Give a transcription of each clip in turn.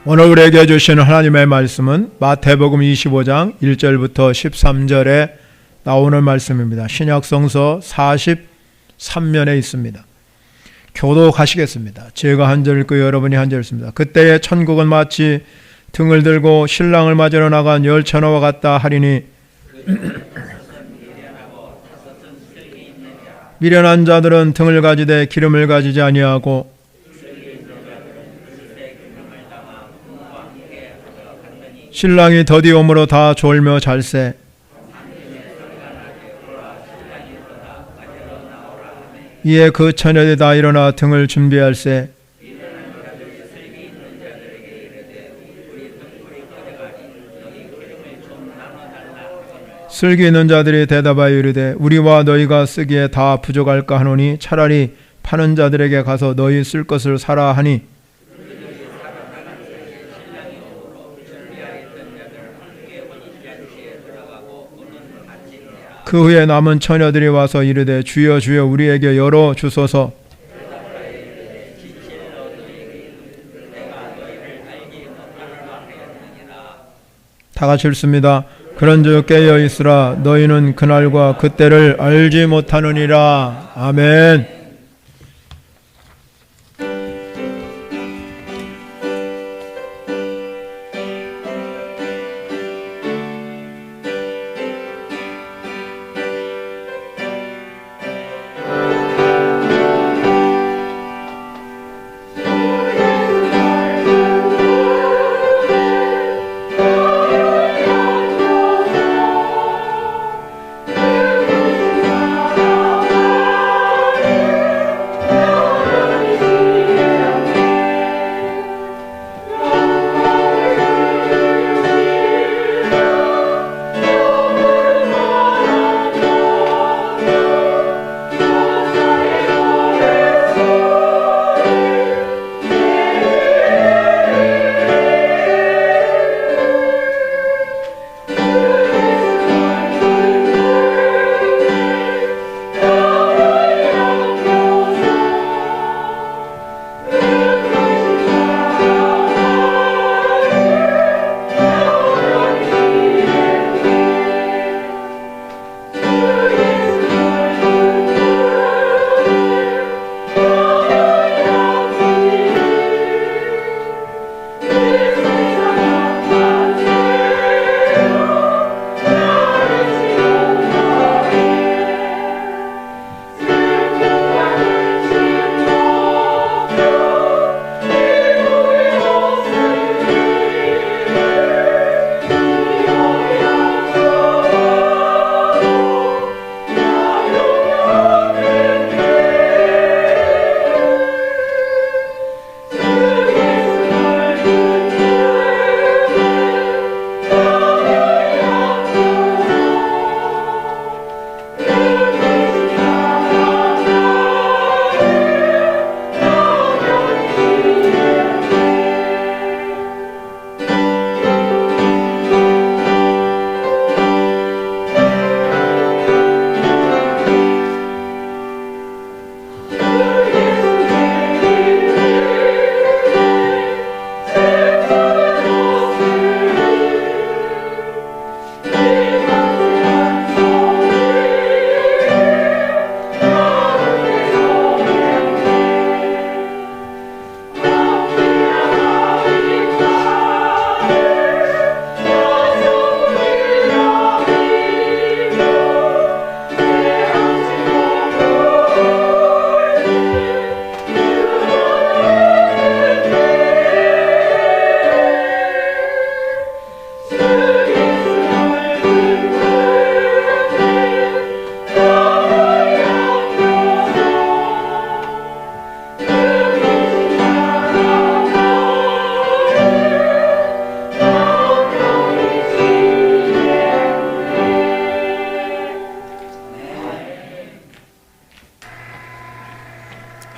오늘 우리에게 주시는 하나님의 말씀은 마태복음 25장 1절부터 13절에 나오는 말씀입니다. 신약성서 43면에 있습니다. 교독하시겠습니다. 제가 한 절 읽고 여러분이 한 절 읽습니다. 그때의 천국은 마치 등을 들고 신랑을 맞으러 나간 열처녀와 같다 하리니 미련한 자들은 등을 가지되 기름을 가지지 아니하고 신랑이 더디옴으로 다 졸며 잘세. 이에 그 처녀들이 다 일어나 등을 준비할세. 슬기 있는 자들이 대답하여 이르되 우리와 너희가 쓰기에 다 부족할까 하노니 차라리 파는 자들에게 가서 너희 쓸 것을 사라 하니 그 후에 남은 처녀들이 와서 이르되 주여 주여 우리에게 열어 주소서. 다 같이 읽습니다. 그런즉 깨어 있으라 너희는 그날과 그때를 알지 못하느니라. 아멘.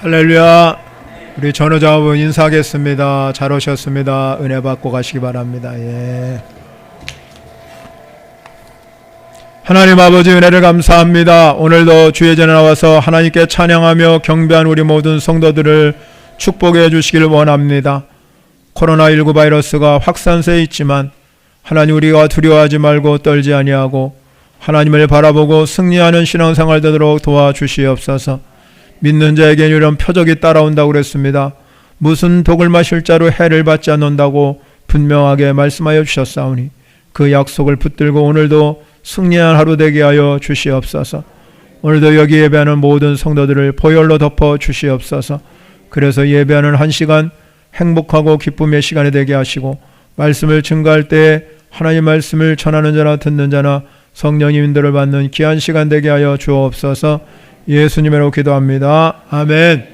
할렐루야. 우리 전우자분 인사하겠습니다. 잘 오셨습니다. 은혜 받고 가시기 바랍니다. 예. 하나님 아버지 은혜를 감사합니다. 오늘도 주의 전에 나와서 하나님께 찬양하며 경배한 우리 모든 성도들을 축복해 주시길 원합니다. 코로나19 바이러스가 확산세에 있지만 하나님, 우리가 두려워하지 말고 떨지 아니하고 하나님을 바라보고 승리하는 신앙생활 되도록 도와주시옵소서. 믿는 자에게 이런 표적이 따라온다고 그랬습니다. 무슨 독을 마실 자로 해를 받지 않는다고 분명하게 말씀하여 주셨사오니 그 약속을 붙들고 오늘도 승리한 하루 되게 하여 주시옵소서. 오늘도 여기 예배하는 모든 성도들을 보혈로 덮어 주시옵소서. 그래서 예배하는 한 시간 행복하고 기쁨의 시간이 되게 하시고 말씀을 증거할 때 하나님 말씀을 전하는 자나 듣는 자나 성령의 인도를 받는 귀한 시간 되게 하여 주옵소서. 예수님으로 기도합니다. 아멘.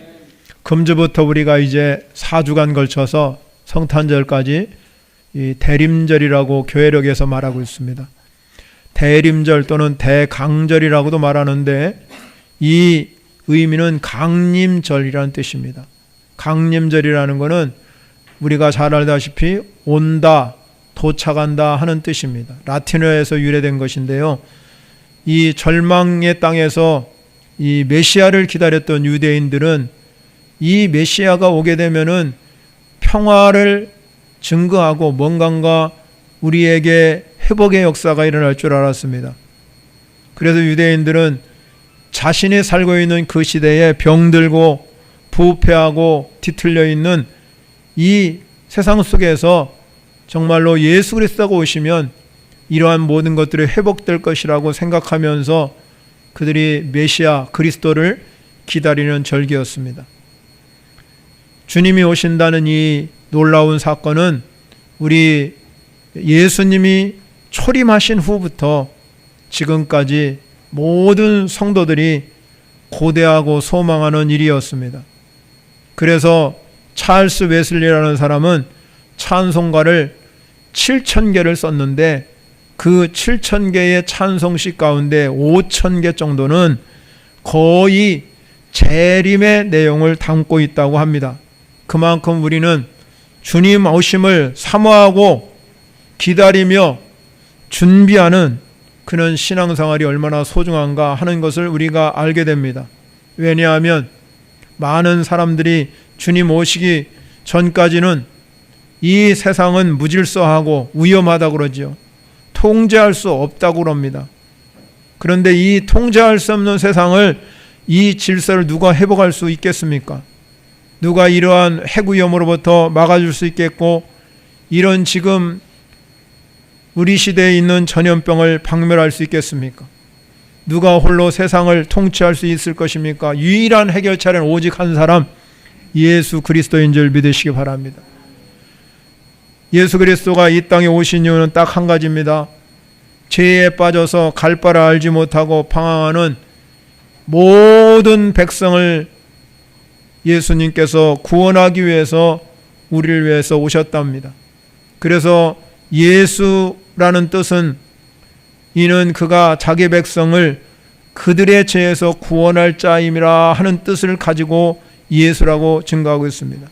금주부터 우리가 이제 4주간 걸쳐서 성탄절까지 이 대림절이라고 교회력에서 말하고 있습니다. 대림절 또는 대강절이라고도 말하는데 이 의미는 강림절이라는 뜻입니다. 강림절이라는 것은 우리가 잘 알다시피 온다, 도착한다 하는 뜻입니다. 라틴어에서 유래된 것인데요. 이 절망의 땅에서 이 메시아를 기다렸던 유대인들은 이 메시아가 오게 되면은 평화를 증거하고 뭔가 우리에게 회복의 역사가 일어날 줄 알았습니다. 그래서 유대인들은 자신이 살고 있는 그 시대에 병들고 부패하고 뒤틀려 있는 이 세상 속에서 정말로 예수 그리스도가 오시면 이러한 모든 것들이 회복될 것이라고 생각하면서 그들이 메시아 그리스도를 기다리는 절기였습니다. 주님이 오신다는 이 놀라운 사건은 우리 예수님이 초림하신 후부터 지금까지 모든 성도들이 고대하고 소망하는 일이었습니다. 그래서 찰스 웨슬리라는 사람은 찬송가를 7,000개를 썼는데 그 7,000개의 찬송시 가운데 5,000개 정도는 거의 재림의 내용을 담고 있다고 합니다. 그만큼 우리는 주님 오심을 사모하고 기다리며 준비하는 그런 신앙생활이 얼마나 소중한가 하는 것을 우리가 알게 됩니다. 왜냐하면 많은 사람들이 주님 오시기 전까지는 이 세상은 무질서하고 위험하다고 그러죠. 통제할 수 없다고 그럽니다. 그런데 이 통제할 수 없는 세상을, 이 질서를 누가 회복할 수 있겠습니까? 누가 이러한 핵위험으로부터 막아줄 수 있겠고 이런 지금 우리 시대에 있는 전염병을 박멸할 수 있겠습니까? 누가 홀로 세상을 통치할 수 있을 것입니까? 유일한 해결차는 오직 한 사람, 예수 그리스도인 줄 믿으시기 바랍니다. 예수 그리스도가 이 땅에 오신 이유는 딱 한 가지입니다. 죄에 빠져서 갈 바를 알지 못하고 방황하는 모든 백성을 예수님께서 구원하기 위해서 우리를 위해서 오셨답니다. 그래서 예수라는 뜻은 이는 그가 자기 백성을 그들의 죄에서 구원할 자임이라 하는 뜻을 가지고 예수라고 증거하고 있습니다.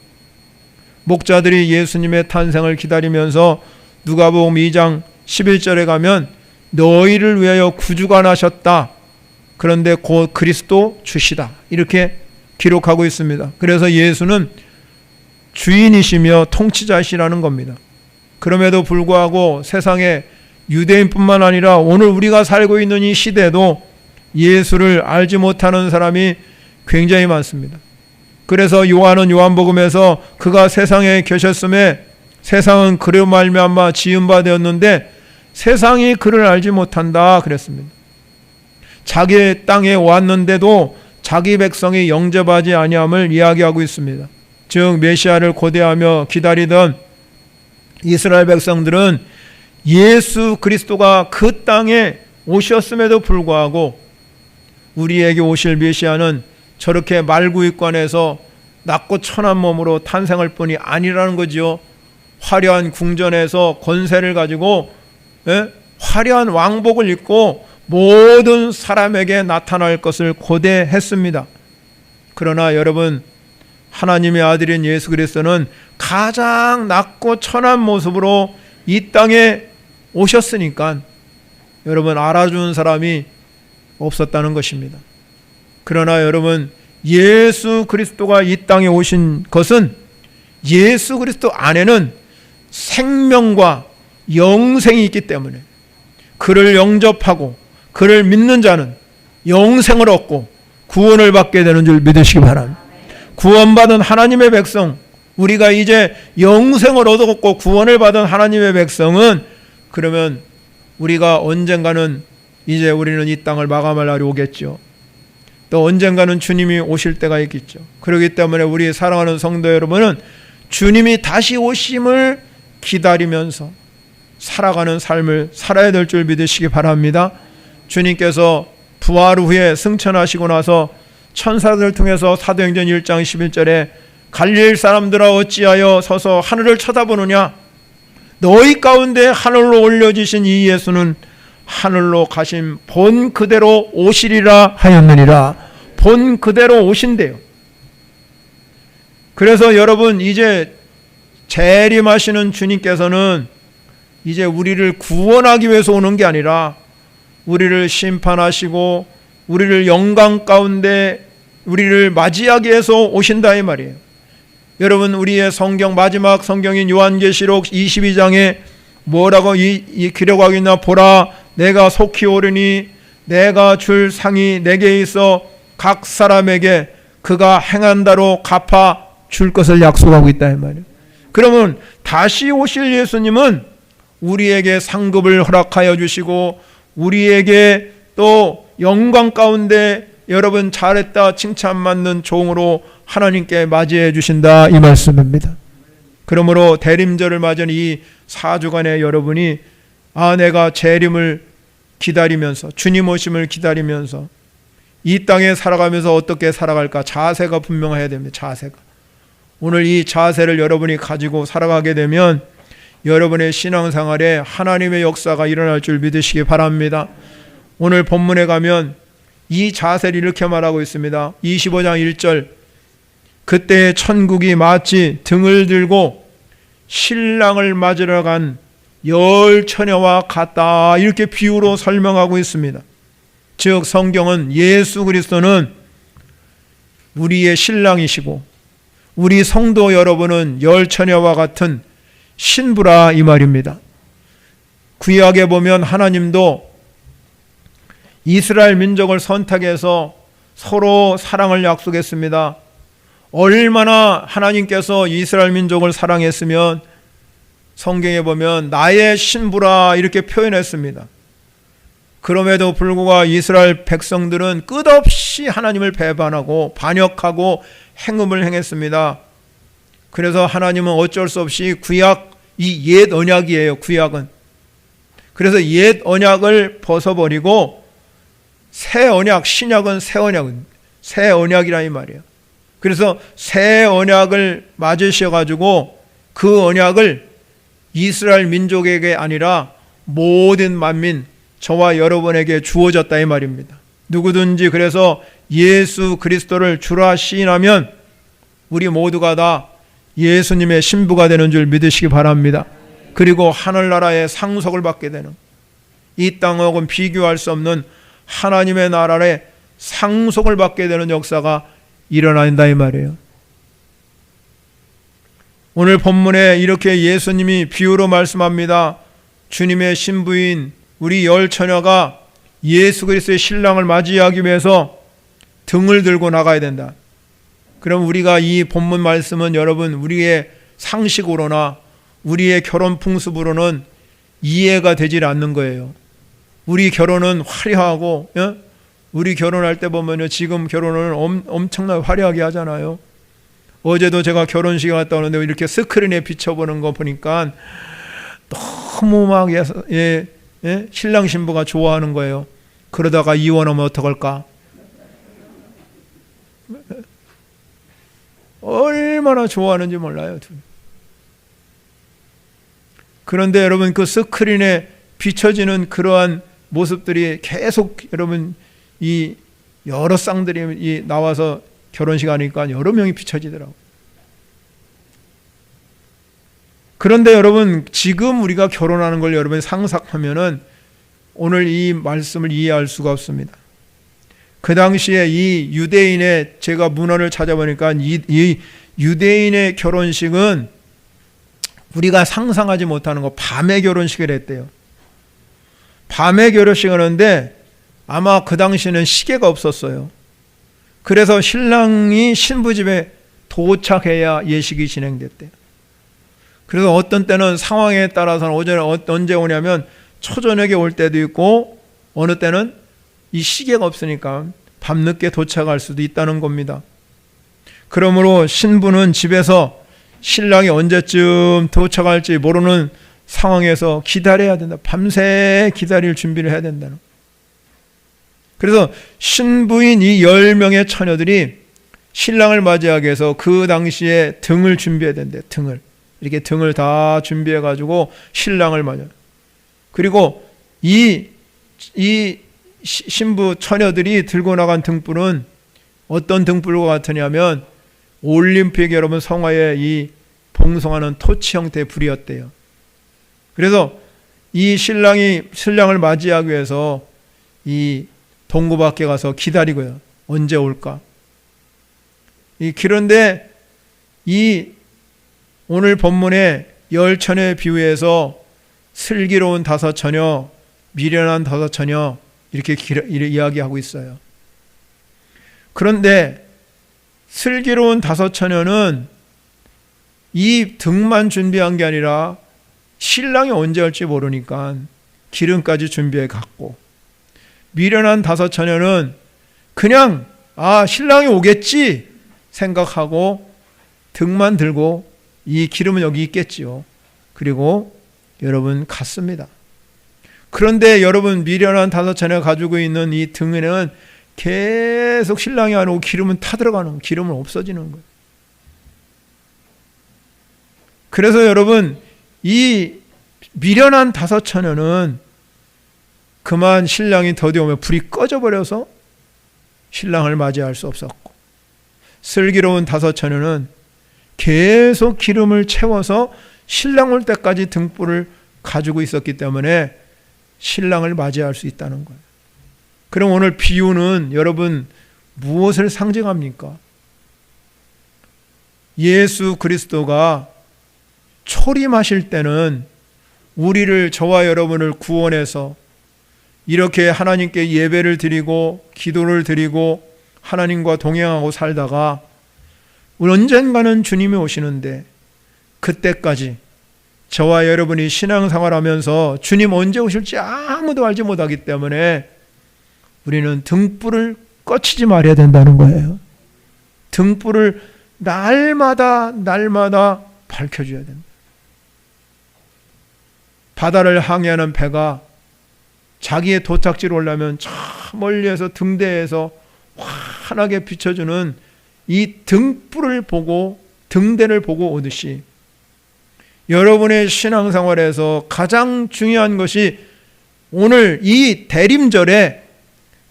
목자들이 예수님의 탄생을 기다리면서 누가복음 2장 11절에 가면 너희를 위하여 구주가 나셨다. 그런데 곧 그리스도 주시다. 이렇게 기록하고 있습니다. 그래서 예수는 주인이시며 통치자시라는 겁니다. 그럼에도 불구하고 세상에 유대인뿐만 아니라 오늘 우리가 살고 있는 이 시대도 예수를 알지 못하는 사람이 굉장히 많습니다. 그래서 요한은 요한복음에서 그가 세상에 계셨음에 세상은 그로 말미암아 지은 바 되었는데 세상이 그를 알지 못한다 그랬습니다. 자기 땅에 왔는데도 자기 백성이 영접하지 아니함을 이야기하고 있습니다. 즉 메시아를 고대하며 기다리던 이스라엘 백성들은 예수 그리스도가 그 땅에 오셨음에도 불구하고 우리에게 오실 메시아는 저렇게 말구익관에서 낮고 천한 몸으로 탄생할 뿐이 아니라는 거죠. 화려한 궁전에서 권세를 가지고 화려한 왕복을 입고 모든 사람에게 나타날 것을 고대했습니다. 그러나 여러분, 하나님의 아들인 예수 그리스도는 가장 낮고 천한 모습으로 이 땅에 오셨으니까 여러분 알아주는 사람이 없었다는 것입니다. 그러나 여러분, 예수 그리스도가 이 땅에 오신 것은 예수 그리스도 안에는 생명과 영생이 있기 때문에 그를 영접하고 그를 믿는 자는 영생을 얻고 구원을 받게 되는 줄 믿으시기 바랍니다. 구원받은 하나님의 백성, 우리가 이제 영생을 얻었고 구원을 받은 하나님의 백성은, 그러면 우리가 언젠가는 이제 우리는 이 땅을 마감할 날이 오겠죠. 또 언젠가는 주님이 오실 때가 있겠죠. 그렇기 때문에 우리 사랑하는 성도 여러분은 주님이 다시 오심을 기다리면서 살아가는 삶을 살아야 될 줄 믿으시기 바랍니다. 주님께서 부활 후에 승천하시고 나서 천사들을 통해서 사도행전 1장 11절에 갈릴리 사람들아 어찌하여 서서 하늘을 쳐다보느냐, 너희 가운데 하늘로 올려지신 이 예수는 하늘로 가신 본 그대로 오시리라 하였느니라. 본 그대로 오신대요. 그래서 여러분, 이제 재림하시는 주님께서는 이제 우리를 구원하기 위해서 오는 게 아니라 우리를 심판하시고 우리를 영광 가운데 우리를 맞이하기 위해서 오신다 이 말이에요. 여러분, 우리의 성경, 마지막 성경인 요한계시록 22장에 뭐라고 기록하고 있나? 보라, 내가 속히 오르니 내가 줄 상이 내게 있어 각 사람에게 그가 행한 대로 갚아 줄 것을 약속하고 있다 이 말이에요. 그러면 다시 오실 예수님은 우리에게 상급을 허락하여 주시고 우리에게 또 영광 가운데 여러분 잘했다 칭찬받는 종으로 하나님께 맞이해 주신다 이 말씀입니다. 그러므로 대림절을 맞이한 이 4주간에 여러분이 내가 재림을 기다리면서 주님 오심을 기다리면서 이 땅에 살아가면서 어떻게 살아갈까? 자세가 분명해야 됩니다. 자세가. 오늘 이 자세를 여러분이 가지고 살아가게 되면 여러분의 신앙생활에 하나님의 역사가 일어날 줄 믿으시기 바랍니다. 오늘 본문에 가면 이 자세를 이렇게 말하고 있습니다. 25장 1절, 그때 천국이 마치 등을 들고 신랑을 맞으러 간 열 처녀와 같다, 이렇게 비유로 설명하고 있습니다. 즉 성경은 예수 그리스도는 우리의 신랑이시고 우리 성도 여러분은 열 처녀와 같은 신부라 이 말입니다. 구약에 보면 하나님도 이스라엘 민족을 선택해서 서로 사랑을 약속했습니다. 얼마나 하나님께서 이스라엘 민족을 사랑했으면 성경에 보면 나의 신부라 이렇게 표현했습니다. 그럼에도 불구하고 이스라엘 백성들은 끝없이 하나님을 배반하고 반역하고 행음을 행했습니다. 그래서 하나님은 어쩔 수 없이 구약, 이 옛 언약이에요. 구약은. 그래서 옛 언약을 벗어버리고 새 언약, 신약은 새 언약이라 이 말이에요. 그래서 새 언약을 맞으셔가지고 그 언약을 이스라엘 민족에게 아니라 모든 만민, 저와 여러분에게 주어졌다 이 말입니다. 누구든지 그래서 예수 그리스도를 주라 시인하면 우리 모두가 다 예수님의 신부가 되는 줄 믿으시기 바랍니다. 그리고 하늘나라의 상속을 받게 되는, 이 땅하고는 비교할 수 없는 하나님의 나라의 상속을 받게 되는 역사가 일어난다 이 말이에요. 오늘 본문에 이렇게 예수님이 비유로 말씀합니다. 주님의 신부인 우리 열 처녀가 예수 그리스도의 신랑을 맞이하기 위해서 등을 들고 나가야 된다. 그럼 우리가 이 본문 말씀은 여러분 우리의 상식으로나 우리의 결혼 풍습으로는 이해가 되질 않는 거예요. 우리 결혼은 화려하고, 우리 결혼할 때 보면 지금 결혼은 엄청나게 화려하게 하잖아요. 어제도 제가 결혼식에 갔다 오는데 이렇게 스크린에 비춰보는 거 보니까 너무 막 신랑 신부가 좋아하는 거예요. 그러다가 이혼하면 어떡할까? 얼마나 좋아하는지 몰라요. 그런데 여러분 그 스크린에 비춰지는 그러한 모습들이 계속 여러분 이 여러 쌍들이 나와서 결혼식 하니까 여러 명이 비춰지더라고요. 그런데 여러분 지금 우리가 결혼하는 걸 여러분이 상상하면은 오늘 이 말씀을 이해할 수가 없습니다. 그 당시에 이 유대인의 제가 문헌을 찾아보니까 이 유대인의 결혼식은 우리가 상상하지 못하는 거, 밤에 결혼식을 했대요. 밤에 결혼식을 하는데 아마 그 당시에는 시계가 없었어요. 그래서 신랑이 신부 집에 도착해야 예식이 진행됐대요. 그래서 어떤 때는 상황에 따라서는 언제 오냐면 초저녁에 올 때도 있고, 어느 때는 이 시계가 없으니까 밤늦게 도착할 수도 있다는 겁니다. 그러므로 신부는 집에서 신랑이 언제쯤 도착할지 모르는 상황에서 기다려야 된다. 밤새 기다릴 준비를 해야 된다는. 그래서 신부인 이 10명의 처녀들이 신랑을 맞이하기 위해서 그 당시에 등을 준비해야 된대. 등을 이렇게 등을 다 준비해 가지고 신랑을 맞아. 그리고 이 신부 처녀들이 들고 나간 등불은 어떤 등불과 같으냐면 올림픽 여러분 성화에 이 봉송하는 토치 형태의 불이었대요. 그래서 이 신랑을 맞이하기 위해서 이 동구 밖에 가서 기다리고요. 언제 올까? 그런데 이 오늘 본문의 10처녀의 비유에서 슬기로운 5처녀, 미련한 5처녀 이렇게 이야기하고 있어요. 그런데 슬기로운 5처녀는 이 등만 준비한 게 아니라 신랑이 언제 올지 모르니까 기름까지 준비해 갔고, 미련한 5처녀는 그냥 신랑이 오겠지 생각하고 등만 들고 이 기름은 여기 있겠지요. 그리고 여러분 갔습니다. 그런데 여러분 미련한 5처녀가 가지고 있는 이 등에는 계속 신랑이 안 오고 기름은 타들어가는 거예요. 기름은 없어지는 거예요. 그래서 여러분 이 미련한 5처녀는 그만 신랑이 더디 오면 불이 꺼져버려서 신랑을 맞이할 수 없었고, 슬기로운 5처녀는 계속 기름을 채워서 신랑 올 때까지 등불을 가지고 있었기 때문에 신랑을 맞이할 수 있다는 거예요. 그럼 오늘 비유는 여러분 무엇을 상징합니까? 예수 그리스도가 초림하실 때는 우리를, 저와 여러분을 구원해서 이렇게 하나님께 예배를 드리고 기도를 드리고 하나님과 동행하고 살다가 언젠가는 주님이 오시는데, 그때까지 저와 여러분이 신앙생활하면서 주님 언제 오실지 아무도 알지 못하기 때문에 우리는 등불을 꺼치지 말아야 된다는 거예요. 등불을 날마다 밝혀줘야 됩니다. 바다를 항해하는 배가 자기의 도착지로 오려면 저 멀리에서 등대에서 환하게 비춰주는 이 등불을 보고, 등대를 보고 오듯이 여러분의 신앙생활에서 가장 중요한 것이 오늘 이 대림절에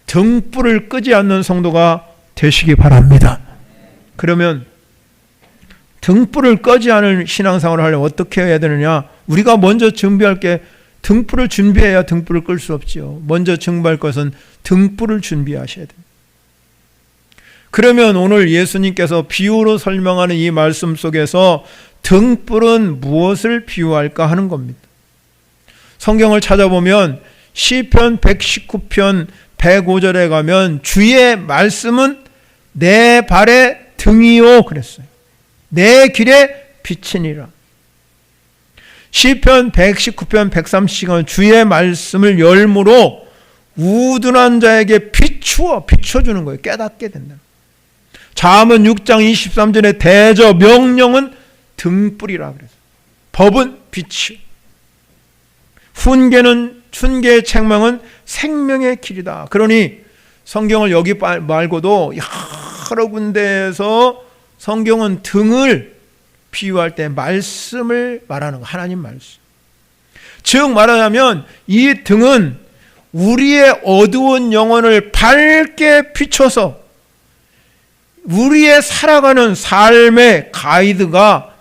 등불을 끄지 않는 성도가 되시기 바랍니다. 그러면 등불을 끄지 않은 신앙생활을 하려면 어떻게 해야 되느냐? 우리가 먼저 준비할 게 등불을 준비해야 등불을 끌 수 없지요. 먼저 준비할 것은 등불을 준비하셔야 됩니다. 그러면 오늘 예수님께서 비유로 설명하는 이 말씀 속에서 등불은 무엇을 비유할까 하는 겁니다. 성경을 찾아보면 시편 119편 105절에 가면 주의 말씀은 내 발의 등이요 그랬어요. 내 길에 빛이니라. 시편 119편 130은 주의 말씀을 열무로 우둔한 자에게 비춰주는 거예요. 깨닫게 된다. 잠언 6장 23절에 대저 명령은 등불이라 그랬어요. 법은 빛이요. 훈계의 책망은 생명의 길이다. 그러니 성경을 여기 말고도 여러 군데에서 성경은 등을 비유할 때 말씀을 말하는 거, 하나님 말씀. 즉 말하자면 이 등은 우리의 어두운 영혼을 밝게 비춰서 우리의 살아가는 삶의 가이드가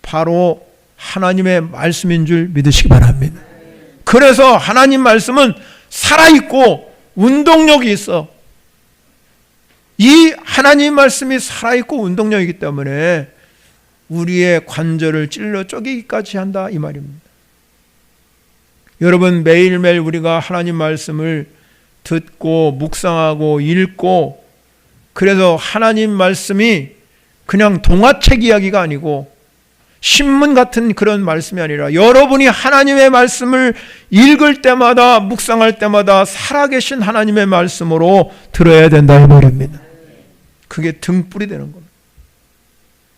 바로 하나님의 말씀인 줄 믿으시기 바랍니다. 그래서 하나님 말씀은 살아있고 운동력이 있어. 이 하나님 말씀이 살아있고 운동력이기 때문에 우리의 관절을 찔러 쪼개기까지 한다 이 말입니다. 여러분, 매일매일 우리가 하나님 말씀을 듣고 묵상하고 읽고, 그래서 하나님 말씀이 그냥 동화책 이야기가 아니고 신문 같은 그런 말씀이 아니라 여러분이 하나님의 말씀을 읽을 때마다 묵상할 때마다 살아계신 하나님의 말씀으로 들어야 된다 이 말입니다. 그게 등불이 되는 겁니다.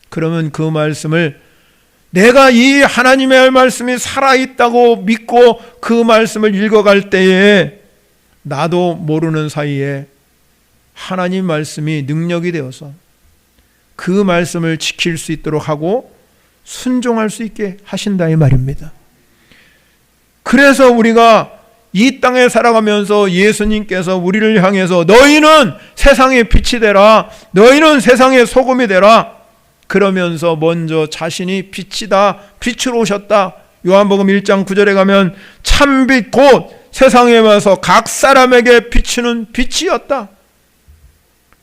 그러면 그 말씀을 내가 이 하나님의 말씀이 살아있다고 믿고 그 말씀을 읽어갈 때에 나도 모르는 사이에 하나님 말씀이 능력이 되어서 그 말씀을 지킬 수 있도록 하고 순종할 수 있게 하신다 이 말입니다. 그래서 우리가 이 땅에 살아가면서 예수님께서 우리를 향해서 너희는 세상의 빛이 되라, 너희는 세상의 소금이 되라 그러면서 먼저 자신이 빛이다, 빛으로 오셨다. 요한복음 1장 9절에 가면 참빛 곧 세상에 와서 각 사람에게 비추는 빛이었다.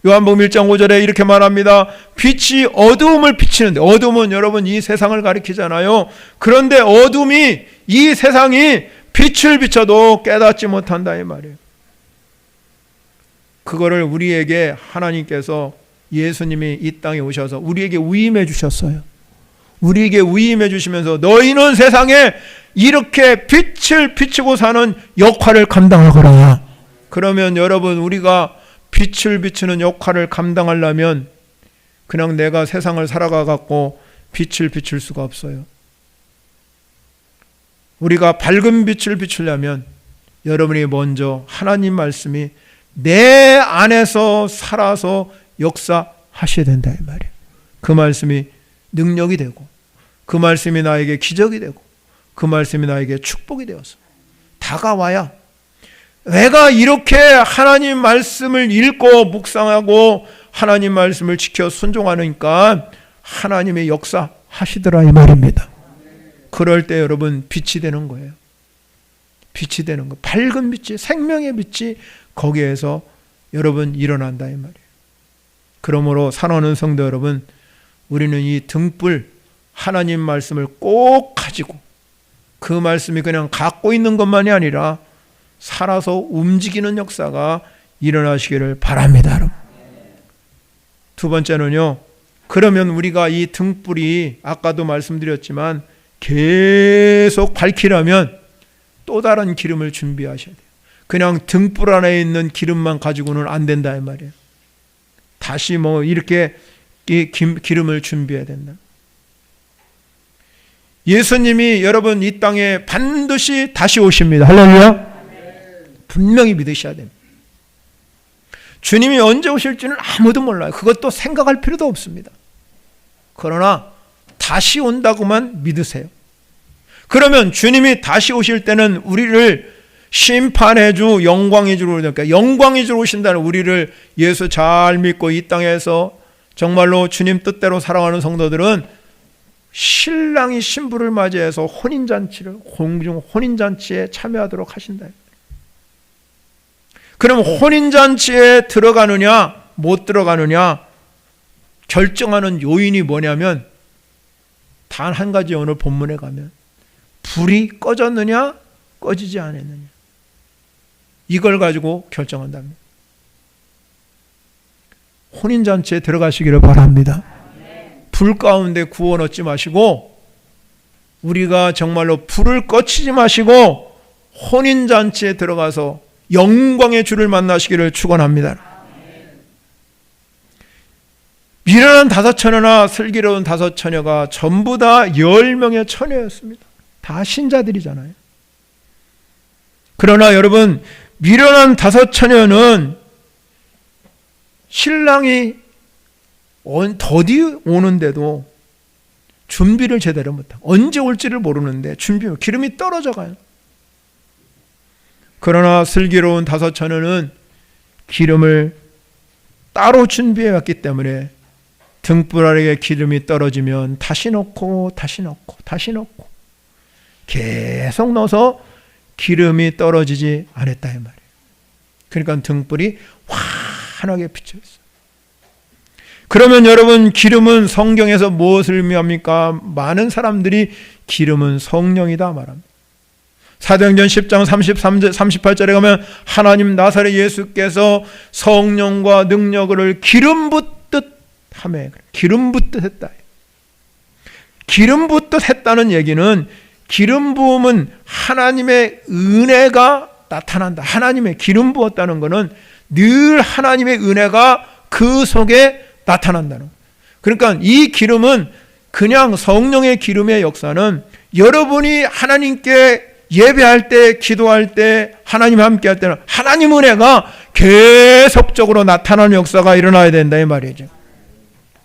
요한복음 1장 5절에 이렇게 말합니다. 빛이 어두움을 비치는데, 어두움은 여러분 이 세상을 가리키잖아요. 그런데 어둠이, 이 세상이 빛을 비춰도 깨닫지 못한다 이 말이에요. 그거를 우리에게 하나님께서, 예수님이 이 땅에 오셔서 우리에게 위임해 주셨어요. 우리에게 위임해 주시면서 너희는 세상에 이렇게 빛을 비추고 사는 역할을 감당하거라. 그러면 여러분, 우리가 빛을 비추는 역할을 감당하려면 그냥 내가 세상을 살아가 갖고 빛을 비출 수가 없어요. 우리가 밝은 빛을 비추려면 여러분이 먼저 하나님 말씀이 내 안에서 살아서 역사하셔야 된다 이 말이에요. 그 말씀이 능력이 되고, 그 말씀이 나에게 기적이 되고, 그 말씀이 나에게 축복이 되어서 다가와야, 내가 이렇게 하나님 말씀을 읽고 묵상하고 하나님 말씀을 지켜 순종하니까 하나님의 역사 하시더라 이 말입니다. 그럴 때 여러분 빛이 되는 거예요. 빛이 되는 거, 밝은 빛이, 생명의 빛이 거기에서 여러분 일어난다 이 말이에요. 그러므로 사랑하는 성도 여러분, 우리는 이 등불 하나님 말씀을 꼭 가지고, 그 말씀이 그냥 갖고 있는 것만이 아니라 살아서 움직이는 역사가 일어나시기를 바랍니다. 여러분. 두 번째는요, 그러면 우리가 이 등불이 아까도 말씀드렸지만 계속 밝히려면 또 다른 기름을 준비하셔야 돼요. 그냥 등불 안에 있는 기름만 가지고는 안 된다 이 말이에요. 다시 이렇게 기름을 준비해야 된다. 예수님이 여러분 이 땅에 반드시 다시 오십니다. 할렐루야. 분명히 믿으셔야 됩니다. 주님이 언제 오실지는 아무도 몰라요. 그것도 생각할 필요도 없습니다. 그러나 다시 온다고만 믿으세요. 그러면 주님이 다시 오실 때는 우리를 심판의 주, 영광의 주로, 그러니까 영광의 주로 오신다는, 우리를 예수 잘 믿고 이 땅에서 정말로 주님 뜻대로 살아가는 성도들은 신랑이 신부를 맞이해서 혼인잔치를, 공중 혼인잔치에 참여하도록 하신다. 그럼 혼인잔치에 들어가느냐 못 들어가느냐 결정하는 요인이 뭐냐면 단 한 가지, 오늘 본문에 가면 불이 꺼졌느냐 꺼지지 않았느냐, 이걸 가지고 결정한답니다. 혼인잔치에 들어가시기를 바랍니다. 불 가운데 구원 얻지 마시고, 우리가 정말로 불을 꺼치지 마시고 혼인잔치에 들어가서 영광의 주를 만나시기를 축원합니다. 미련한 5처녀나 슬기로운 5처녀가 전부 다 10명의 처녀였습니다. 다 신자들이잖아요. 그러나 여러분, 미련한 5처녀는 신랑이 더디 오는데도 준비를 제대로 못하고, 언제 올지를 모르는데 기름이 떨어져 가요. 그러나 슬기로운 5처녀는 기름을 따로 준비해 왔기 때문에 등불 아래에 기름이 떨어지면 다시 넣고 다시 넣고 다시 넣고 계속 넣어서 기름이 떨어지지 않았다 이 말이에요. 그러니까 등불이 환하게 비쳐 있어요. 그러면 여러분, 기름은 성경에서 무엇을 의미합니까? 많은 사람들이 기름은 성령이다 말합니다. 사도행전 10장 38절에 가면 하나님 나사렛 예수께서 성령과 능력을 기름 붓듯 하매, 기름 붓듯 했다. 기름 붓듯 했다는 얘기는, 기름 부음은 하나님의 은혜가 나타난다. 하나님의 기름 부었다는 것은 늘 하나님의 은혜가 그 속에 나타난다는 거예요. 그러니까 이 기름은, 그냥 성령의 기름의 역사는 여러분이 하나님께 예배할 때, 기도할 때, 하나님 함께 할 때는 하나님 은혜가 계속적으로 나타나는 역사가 일어나야 된다 이 말이죠.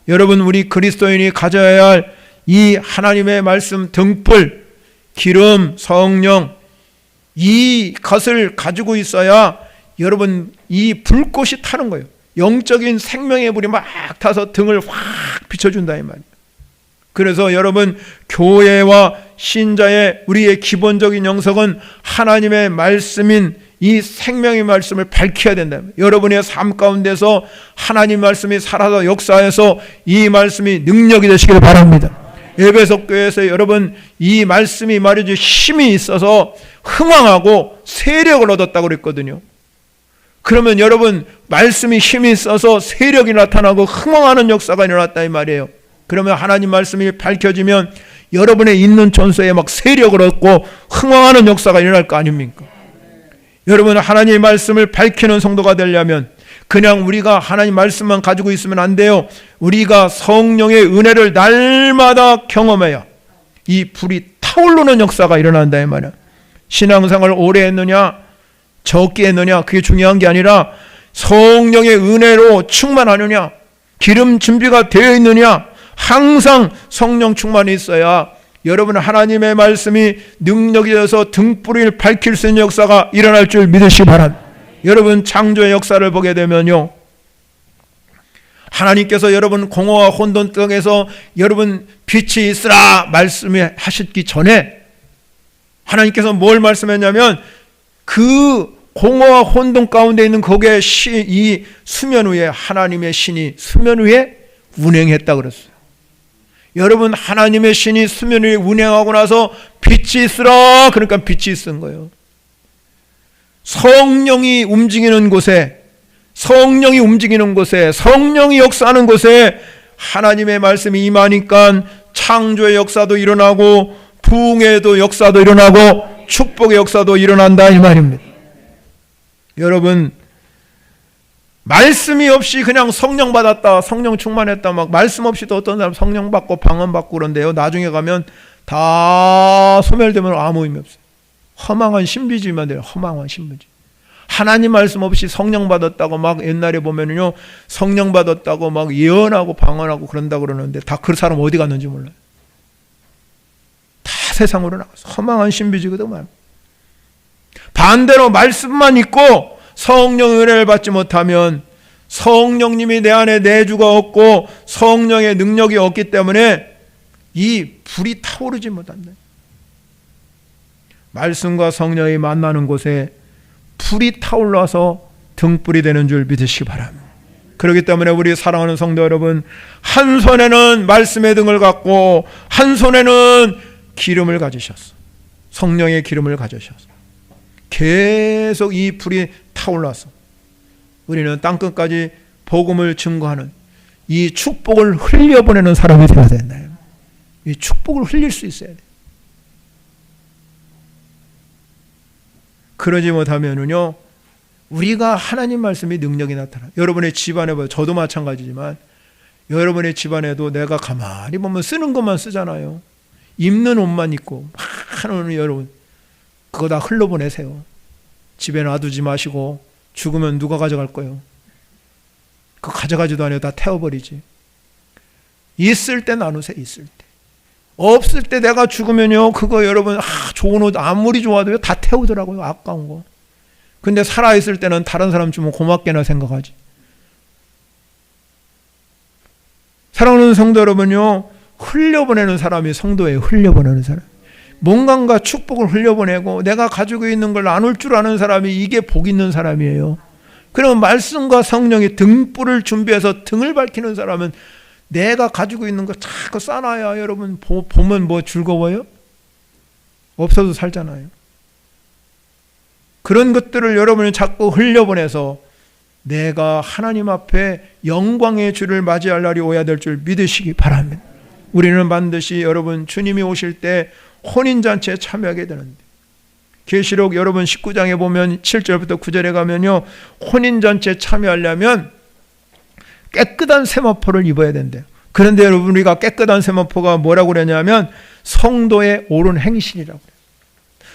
여러분, 우리 그리스도인이 가져야 할 이 하나님의 말씀 등불, 기름, 성령, 이것을 가지고 있어야 여러분 이 불꽃이 타는 거예요. 영적인 생명의 불이 막 타서 등을 확 비춰준다 이 말이에요. 그래서 여러분, 교회와 신자의 우리의 기본적인 영성은 하나님의 말씀인 이 생명의 말씀을 밝혀야 된다. 여러분의 삶 가운데서 하나님 말씀이 살아서 역사해서 이 말씀이 능력이 되시길 바랍니다. 에베소 교회에서 여러분, 이 말씀이 말이죠, 힘이 있어서 흥왕하고 세력을 얻었다고 그랬거든요. 그러면 여러분, 말씀이 힘이 있어서 세력이 나타나고 흥왕하는 역사가 일어났다 이 말이에요. 그러면 하나님 말씀이 밝혀지면 여러분의 있는 전소에 막 세력을 얻고 흥왕하는 역사가 일어날 거 아닙니까? 여러분, 하나님의 말씀을 밝히는 성도가 되려면 그냥 우리가 하나님 말씀만 가지고 있으면 안 돼요. 우리가 성령의 은혜를 날마다 경험해야 이 불이 타오르는 역사가 일어난다 이 말이야. 신앙생활을 오래 했느냐 적게 했느냐 그게 중요한 게 아니라 성령의 은혜로 충만하느냐, 기름 준비가 되어 있느냐, 항상 성령 충만이 있어야 여러분 하나님의 말씀이 능력이 되어서 등불을 밝힐 수 있는 역사가 일어날 줄 믿으시기 바랍니다. 여러분, 창조의 역사를 보게 되면요, 하나님께서 여러분 공허와 혼돈 땅에서 여러분 빛이 있으라 말씀하셨기 전에 하나님께서 뭘 말씀했냐면, 그 공허와 혼돈 가운데 있는 거기에 이 수면 위에 하나님의 신이 수면 위에 운행했다 그랬어요. 여러분, 하나님의 신이 수면 위에 운행하고 나서 빛이 있으라 그러니까 빛이 있은 거예요. 성령이 움직이는 곳에, 성령이 움직이는 곳에, 성령이 역사하는 곳에 하나님의 말씀이 임하니까 창조의 역사도 일어나고 부흥의도 역사도 일어나고 축복의 역사도 일어난다 이 말입니다. 여러분, 말씀이 없이 그냥 성령 받았다, 성령 충만했다, 막 말씀 없이도 어떤 사람 성령 받고 방언 받고 그런데요, 나중에 가면 다 소멸되면 아무 의미 없어요. 허망한 신비주의만 돼요. 허망한 신비주의. 하나님 말씀 없이 성령 받았다고 막 옛날에 보면은요, 성령 받았다고 막 예언하고 방언하고 그런다고 그러는데 다 그 사람 어디 갔는지 몰라요. 다 세상으로 나가서 허망한 신비주의거든. 반대로 말씀만 있고 성령 은혜를 받지 못하면 성령님이 내 안에 내주가 없고 성령의 능력이 없기 때문에 이 불이 타오르지 못한다. 말씀과 성령이 만나는 곳에 불이 타올라서 등불이 되는 줄 믿으시기 바랍니다. 그렇기 때문에 우리 사랑하는 성도 여러분, 한 손에는 말씀의 등을 갖고 한 손에는 기름을 가지셨어. 성령의 기름을 가지셨어. 계속 이 불이 타올라서 우리는 땅끝까지 복음을 증거하는 이 축복을 흘려보내는 사람이 되어야 된다. 이 축복을 흘릴 수 있어야 돼. 그러지 못하면은요, 우리가 하나님 말씀이 능력이 나타나. 여러분의 집안에 봐요. 저도 마찬가지지만 여러분의 집안에도 내가 가만히 보면 쓰는 것만 쓰잖아요. 입는 옷만 입고 하는 여러분, 그거 다 흘러보내세요. 집에 놔두지 마시고 죽으면 누가 가져갈 거예요? 그거 가져가지도 않아요. 다 태워버리지. 있을 때 나누세요. 있을 때. 없을 때 내가 죽으면요, 그거 여러분 좋은 옷 아무리 좋아도요 다 태우더라고요. 아까운 거. 근데 살아있을 때는 다른 사람 주면 고맙게나 생각하지. 사랑하는 성도 여러분요, 흘려보내는 사람이 성도예요. 흘려보내는 사람. 뭔가 축복을 흘려보내고 내가 가지고 있는 걸 나눌 줄 아는 사람이 이게 복 있는 사람이에요. 그러면 말씀과 성령이 등불을 준비해서 등을 밝히는 사람은 내가 가지고 있는 거 자꾸 쌓아야 여러분 보면 뭐 즐거워요? 없어도 살잖아요. 그런 것들을 여러분이 자꾸 흘려보내서 내가 하나님 앞에 영광의 주를 맞이할 날이 오야 될 줄 믿으시기 바랍니다. 우리는 반드시 여러분 주님이 오실 때 혼인잔치에 참여하게 되는데, 계시록 여러분 19장에 보면 7절부터 9절에 가면요, 혼인잔치에 참여하려면 깨끗한 세마포를 입어야 된대요. 그런데 여러분, 우리가 깨끗한 세마포가 뭐라고 그러냐면 성도의 옳은 행실이라고 그래요.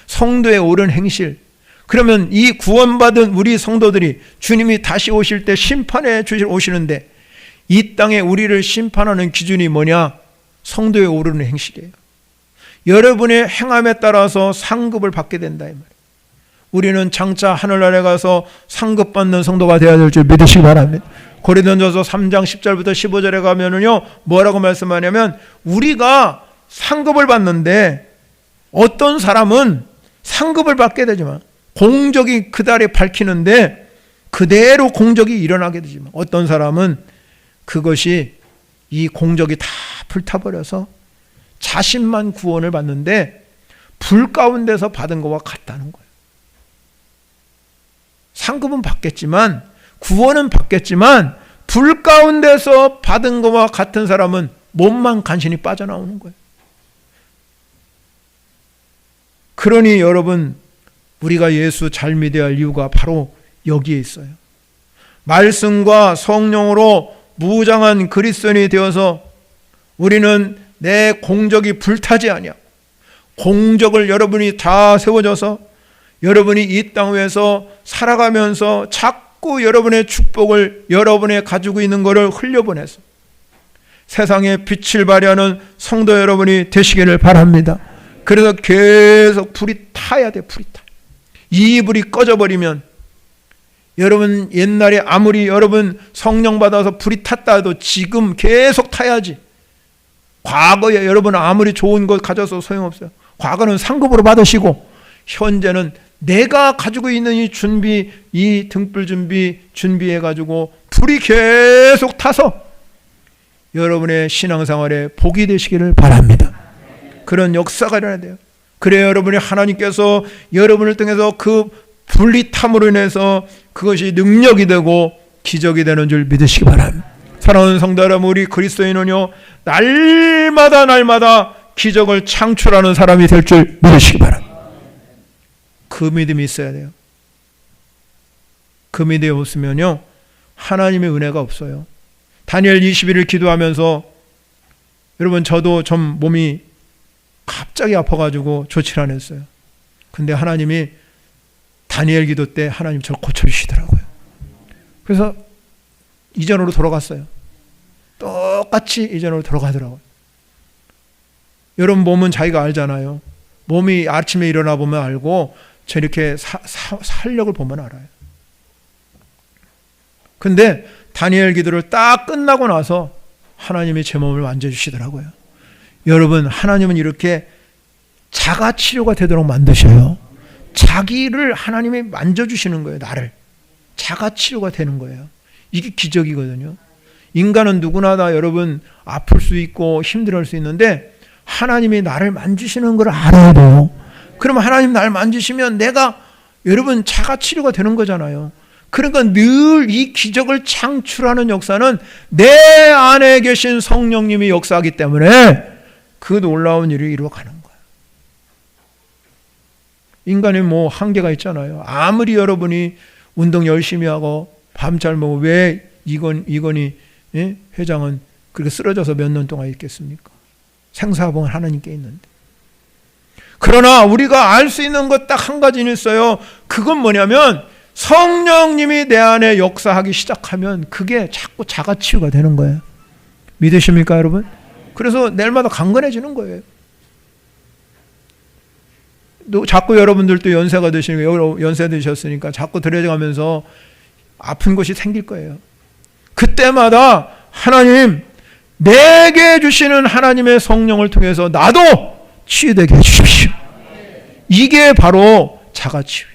성도의 옳은 행실. 그러면 이 구원받은 우리 성도들이 주님이 다시 오실 때 심판해 오시는데, 이 땅에 우리를 심판하는 기준이 뭐냐? 성도의 옳은 행실이에요. 여러분의 행함에 따라서 상급을 받게 된다 이 말이에요. 우리는 장차 하늘나라에 가서 상급받는 성도가 되어야 될 줄 믿으시기 바랍니다. 고린도전서 3장 10절부터 15절에 가면은요, 뭐라고 말씀하냐면 우리가 상급을 받는데, 어떤 사람은 상급을 받게 되지만 공적이 그달에 밝히는데 그대로 공적이 일어나게 되지만, 어떤 사람은 그것이 이 공적이 다 불타버려서 자신만 구원을 받는데 불 가운데서 받은 것과 같다는 거예요. 상급은 받겠지만, 구원은 받겠지만, 불 가운데서 받은 것과 같은 사람은 몸만 간신히 빠져나오는 거예요. 그러니 여러분, 우리가 예수 잘 믿어야 할 이유가 바로 여기에 있어요. 말씀과 성령으로 무장한 그리스도인이 되어서 우리는 내 공적이 불타지 아니하고, 공적을 여러분이 다 세워져서 여러분이 이 땅 위에서 살아가면서 자꾸 여러분의 축복을 여러분의 가지고 있는 것을 흘려보내서 세상에 빛을 발휘하는 성도 여러분이 되시기를 바랍니다. 그래서 계속 불이 타야 돼. 불이 타. 이 불이 꺼져버리면, 여러분 옛날에 아무리 여러분 성령 받아서 불이 탔다 해도 지금 계속 타야지. 과거에 여러분 아무리 좋은 것 가져서 소용없어요. 과거는 상급으로 받으시고, 현재는 내가 가지고 있는 이 준비, 이 등불 준비해 가지고 불이 계속 타서 여러분의 신앙생활에 복이 되시기를 바랍니다. 그런 역사가 일어나야 돼요. 그래야 여러분이 하나님께서 여러분을 통해서 그 불이 탐으로 인해서 그것이 능력이 되고 기적이 되는 줄 믿으시기 바랍니다. 사랑하는 성도 여러분, 우리 그리스도인은요, 날마다 기적을 창출하는 사람이 될 줄 믿으시기 바랍니다. 그 믿음이 있어야 돼요. 그 믿음이 없으면요, 하나님의 은혜가 없어요. 다니엘 21일 기도하면서, 여러분 저도 좀 몸이 갑자기 아파가지고 조치를 안 했어요. 근데 하나님이 다니엘 기도 때 하나님 저를 고쳐주시더라고요. 그래서 이전으로 돌아갔어요. 똑같이 이전으로 돌아가더라고요. 여러분 몸은 자기가 알잖아요. 몸이 아침에 일어나 보면 알고, 저렇게 살력을 보면 알아요. 근데 다니엘 기도를 딱 끝나고 나서 하나님이 제 몸을 만져주시더라고요. 여러분, 하나님은 이렇게 자가치료가 되도록 만드셔요. 자기를 하나님이 만져주시는 거예요. 나를. 자가치료가 되는 거예요. 이게 기적이거든요. 인간은 누구나 다 여러분 아플 수 있고 힘들어할 수 있는데, 하나님이 나를 만지시는 걸 알아야 돼요. 그러면 하나님 나를 만지시면 내가 여러분 자가치료가 되는 거잖아요. 그러니까 늘 이 기적을 창출하는 역사는 내 안에 계신 성령님이 역사하기 때문에 그 놀라운 일이 이루어가는 거예요. 인간이 뭐 한계가 있잖아요. 아무리 여러분이 운동 열심히 하고 밤 잘 먹고, 왜 이건희 회장은 그렇게 쓰러져서 몇 년 동안 있겠습니까? 생사봉은 하나님께 있는데. 그러나 우리가 알 수 있는 것 딱 한 가지는 있어요. 그건 뭐냐면, 성령님이 내 안에 역사하기 시작하면 그게 자꾸 자가치유가 되는 거예요. 믿으십니까 여러분? 그래서 내일마다 강건해지는 거예요. 또 자꾸 여러분들도 연세가 드시니까, 연세 드셨으니까 자꾸 들여가면서 아픈 것이 생길 거예요. 그때마다 하나님, 내게 주시는 하나님의 성령을 통해서 나도 치유되게 해주십시오. 이게 바로 자가치유.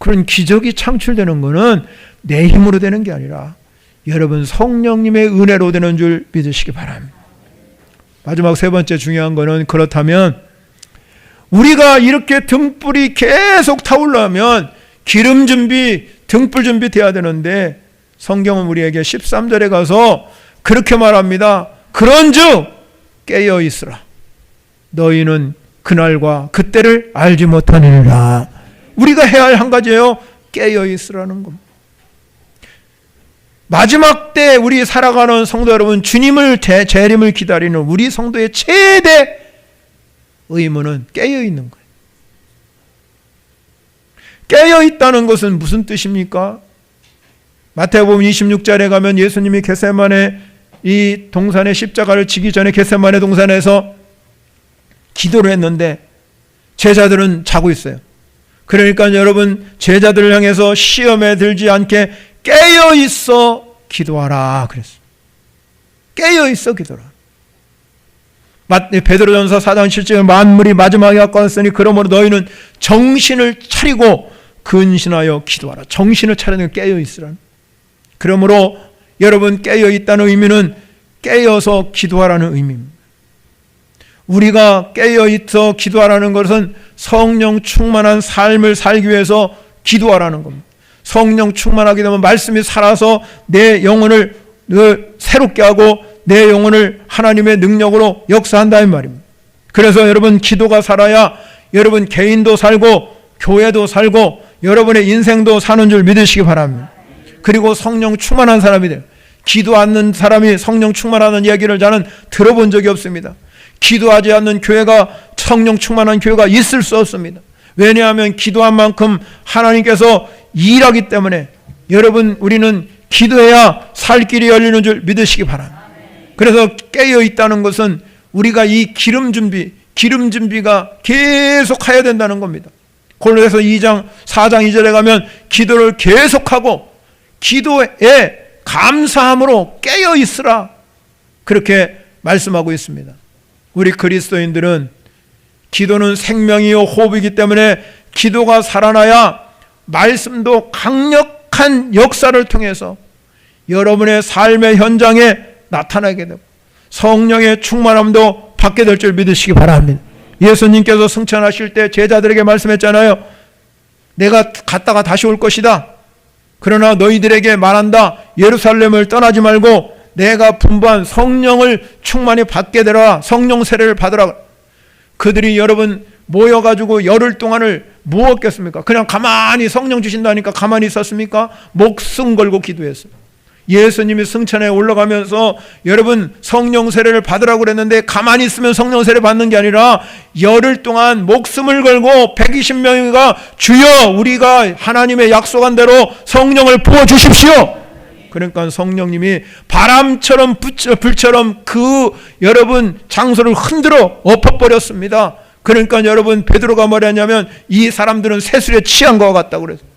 그런 기적이 창출되는 것은 내 힘으로 되는 게 아니라 여러분 성령님의 은혜로 되는 줄 믿으시기 바랍니다. 마지막 세 번째 중요한 것은, 그렇다면 우리가 이렇게 등불이 계속 타오르면 기름 준비, 등불 준비 돼야 되는데, 성경은 우리에게 13절에 가서 그렇게 말합니다. 그런즉 깨어 있으라. 너희는 그날과 그때를 알지 못하느니라. 우리가 해야 할 한 가지예요. 깨어 있으라는 겁니다. 마지막 때 우리 살아가는 성도 여러분, 주님을 재림을 기다리는 우리 성도의 최대 의무는 깨어 있는 거예요. 깨어 있다는 것은 무슨 뜻입니까? 마태복음 26절에 가면 예수님이 겟세마네 이 동산에 십자가를 지기 전에 겟세마네 동산에서 기도를 했는데 제자들은 자고 있어요. 그러니까 여러분, 제자들을 향해서 시험에 들지 않게 깨어 있어 기도하라 그랬어요. 깨어 있어 기도하라. 베드로전서 4장 7절에 만물이 마지막에 가까웠으니 그러므로 너희는 정신을 차리고 근신하여 기도하라. 정신을 차리는 깨어 있으라는. 그러므로 여러분, 깨어 있다는 의미는 깨어서 기도하라는 의미입니다. 우리가 깨어 있어 기도하라는 것은 성령 충만한 삶을 살기 위해서 기도하라는 겁니다. 성령 충만하게 되면 말씀이 살아서 내 영혼을 새롭게 하고 내 영혼을 하나님의 능력으로 역사한다는 말입니다. 그래서 여러분, 기도가 살아야 여러분 개인도 살고 교회도 살고 여러분의 인생도 사는 줄 믿으시기 바랍니다. 그리고 성령 충만한 사람이 돼요. 기도 않는 사람이 성령 충만하는 이야기를 저는 들어본 적이 없습니다. 기도하지 않는 교회가, 성령 충만한 교회가 있을 수 없습니다. 왜냐하면 기도한 만큼 하나님께서 일하기 때문에 여러분, 우리는 기도해야 살 길이 열리는 줄 믿으시기 바랍니다. 그래서 깨어 있다는 것은 우리가 이 기름 준비가 계속 해야 된다는 겁니다. 골로새서 4장 2절에 가면 기도를 계속하고 기도에 감사함으로 깨어 있으라, 그렇게 말씀하고 있습니다. 우리 그리스도인들은 기도는 생명이요 호흡이기 때문에 기도가 살아나야 말씀도 강력한 역사를 통해서 여러분의 삶의 현장에 나타나게 되고 성령의 충만함도 받게 될 줄 믿으시기 바랍니다. 예수님께서 승천하실 때 제자들에게 말씀했잖아요. 내가 갔다가 다시 올 것이다. 그러나 너희들에게 말한다. 예루살렘을 떠나지 말고 내가 분부한 성령을 충만히 받게 되라. 성령 세례를 받으라. 그들이 여러분 모여가지고 열흘 동안을 무엇겠습니까? 그냥 가만히 성령 주신다니까 가만히 있었습니까? 목숨 걸고 기도했어요. 예수님이 승천에 올라가면서 여러분 성령 세례를 받으라고 그랬는데 가만히 있으면 성령 세례 받는 게 아니라 열흘 동안 목숨을 걸고 120명이가 주여 우리가 하나님의 약속한 대로 성령을 부어주십시오. 그러니까 성령님이 바람처럼 불처럼 그 여러분 장소를 흔들어 엎어버렸습니다. 그러니까 여러분 베드로가 뭐랬냐면 이 사람들은 새술에 취한 것 같다고 그랬어요.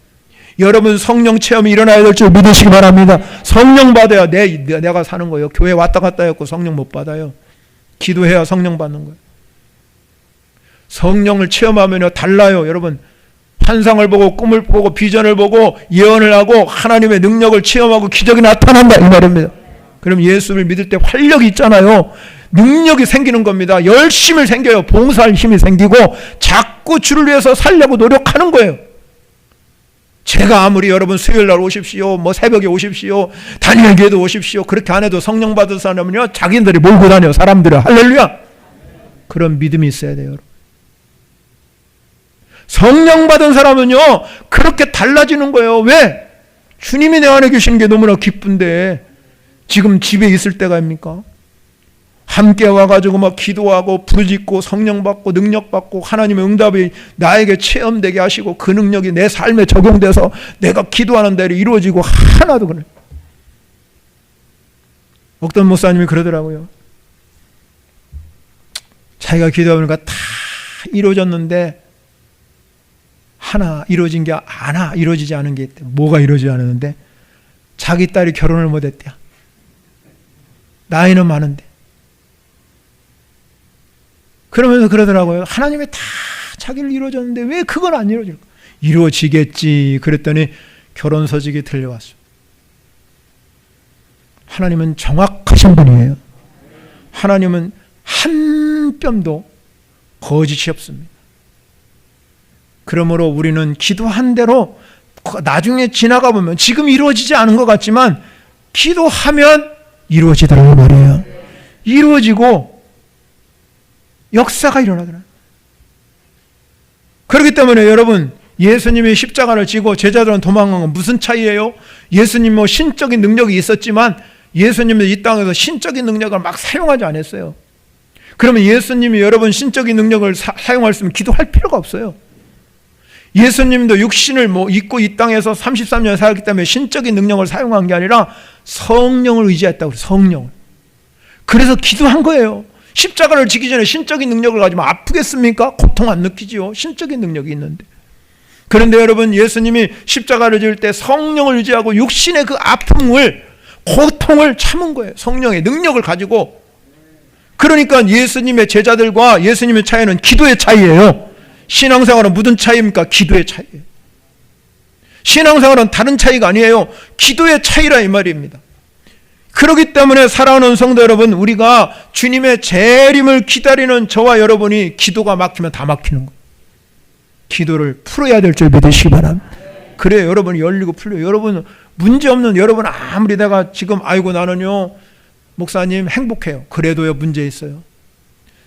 여러분 성령 체험이 일어나야 될 줄 믿으시기 바랍니다. 성령 받아야 내가 사는 거예요. 교회 왔다 갔다 했고 성령 못 받아요. 기도해야 성령 받는 거예요. 성령을 체험하면요 달라요. 여러분 환상을 보고 꿈을 보고 비전을 보고 예언을 하고 하나님의 능력을 체험하고 기적이 나타난다 이 말입니다. 그럼 예수를 믿을 때 활력이 있잖아요. 능력이 생기는 겁니다. 열심히 생겨요. 봉사할 힘이 생기고 자꾸 주를 위해서 살려고 노력하는 거예요. 제가 아무리 여러분 수요일날 오십시오, 뭐 새벽에 오십시오, 다니엘교회도 오십시오, 그렇게 안 해도 성령 받은 사람은요 자기들이 몰고 다녀. 사람들을. 할렐루야. 그런 믿음이 있어야 돼요. 성령 받은 사람은요 그렇게 달라지는 거예요. 왜? 주님이 내 안에 계시는 게 너무나 기쁜데 지금 집에 있을 때가 아닙니까? 함께 와가지고 막 기도하고 부르짖고 성령 받고 능력 받고 하나님의 응답이 나에게 체험되게 하시고 그 능력이 내 삶에 적용돼서 내가 기도하는 대로 이루어지고 하나도 그래. 어떤 목사님이 그러더라고요. 자기가 기도하니까 다 이루어졌는데 하나 이루어진 게 하나 이루어지지 않은 게 있대. 뭐가 이루어지지 않았는데 자기 딸이 결혼을 못했대요. 나이는 많은데. 그러면서 그러더라고요. 하나님이 다 자기를 이루어졌는데 왜 그건 안 이루어질까? 이루어지겠지. 그랬더니 결혼 소식이 들려왔어요. 하나님은 정확하신 분이에요. 하나님은 한 뼘도 거짓이 없습니다. 그러므로 우리는 기도한 대로 나중에 지나가 보면 지금 이루어지지 않은 것 같지만 기도하면 이루어지더라고 말이에요. 이루어지고 역사가 일어나더라. 그렇기 때문에 여러분, 예수님이 십자가를 지고 제자들은 도망간 건 무슨 차이예요? 예수님 뭐 신적인 능력이 있었지만 예수님은 이 땅에서 신적인 능력을 막 사용하지 않았어요. 그러면 예수님이 여러분 신적인 능력을 사용했으면 기도할 필요가 없어요. 예수님도 육신을 입고 이 땅에서 33년 살았기 때문에 신적인 능력을 사용한 게 아니라 성령을 의지했다고 그래요. 성령을. 그래서 기도한 거예요. 십자가를 지기 전에 신적인 능력을 가지면 아프겠습니까? 고통 안 느끼지요. 신적인 능력이 있는데. 그런데 여러분, 예수님이 십자가를 지을 때 성령을 의지하고 육신의 그 아픔을, 고통을 참은 거예요. 성령의 능력을 가지고. 그러니까 예수님의 제자들과 예수님의 차이는 기도의 차이예요. 신앙생활은 무슨 차이입니까? 기도의 차이예요. 신앙생활은 다른 차이가 아니에요. 기도의 차이라 이 말입니다. 그렇기 때문에 사랑하는 성도 여러분, 우리가 주님의 재림을 기다리는 저와 여러분이 기도가 막히면 다 막히는 거예요. 기도를 풀어야 될 줄 믿으시기 바랍니다. 그래야 여러분이 열리고 풀려요. 여러분 문제없는, 여러분 아무리 내가 지금 아이고 나는요 목사님 행복해요. 그래도요 문제 있어요.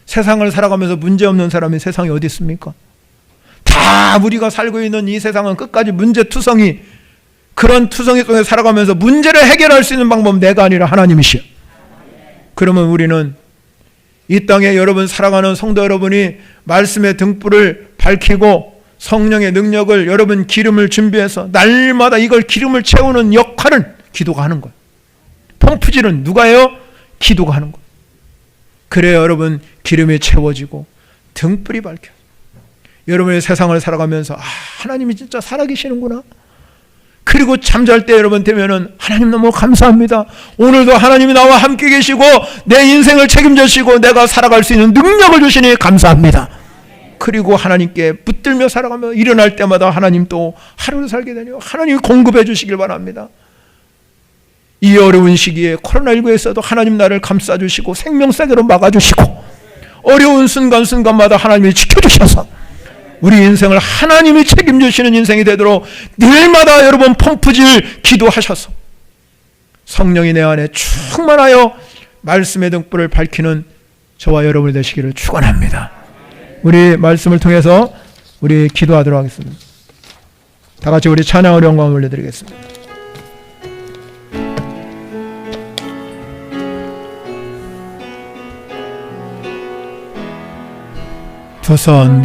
세상을 살아가면서 문제없는 사람이 세상에 어디 있습니까? 다 우리가 살고 있는 이 세상은 끝까지 문제투성이, 그런 투성이 속에 살아가면서 문제를 해결할 수 있는 방법은 내가 아니라 하나님이시여. 그러면 우리는 이 땅에 여러분 살아가는 성도 여러분이 말씀의 등불을 밝히고 성령의 능력을, 여러분 기름을 준비해서 날마다 이걸 기름을 채우는 역할은 기도가 하는 거예요. 펌프질은 누가 해요? 기도가 하는 거예요. 그래야 여러분 기름이 채워지고 등불이 밝혀요. 여러분의 세상을 살아가면서 하나님이 진짜 살아계시는구나. 그리고 잠잘 때 여러분 되면은 하나님 너무 감사합니다. 오늘도 하나님이 나와 함께 계시고 내 인생을 책임져 주시고 내가 살아갈 수 있는 능력을 주시니 감사합니다. 그리고 하나님께 붙들며 살아가며 일어날 때마다 하나님 또 하루를 살게 되니 하나님이 공급해 주시길 바랍니다. 이 어려운 시기에 코로나19에서도 하나님 나를 감싸주시고 생명사계로 막아주시고 어려운 순간순간마다 하나님이 지켜주셔서 우리 인생을 하나님이 책임지시는 인생이 되도록 늘마다 여러분 펌프질 기도하셔서 성령이 내 안에 충만하여 말씀의 등불을 밝히는 저와 여러분이 되시기를 축원합니다. 우리 말씀을 통해서 우리 기도하도록 하겠습니다. 다 같이 우리 찬양을 영광을 올려드리겠습니다. 두 손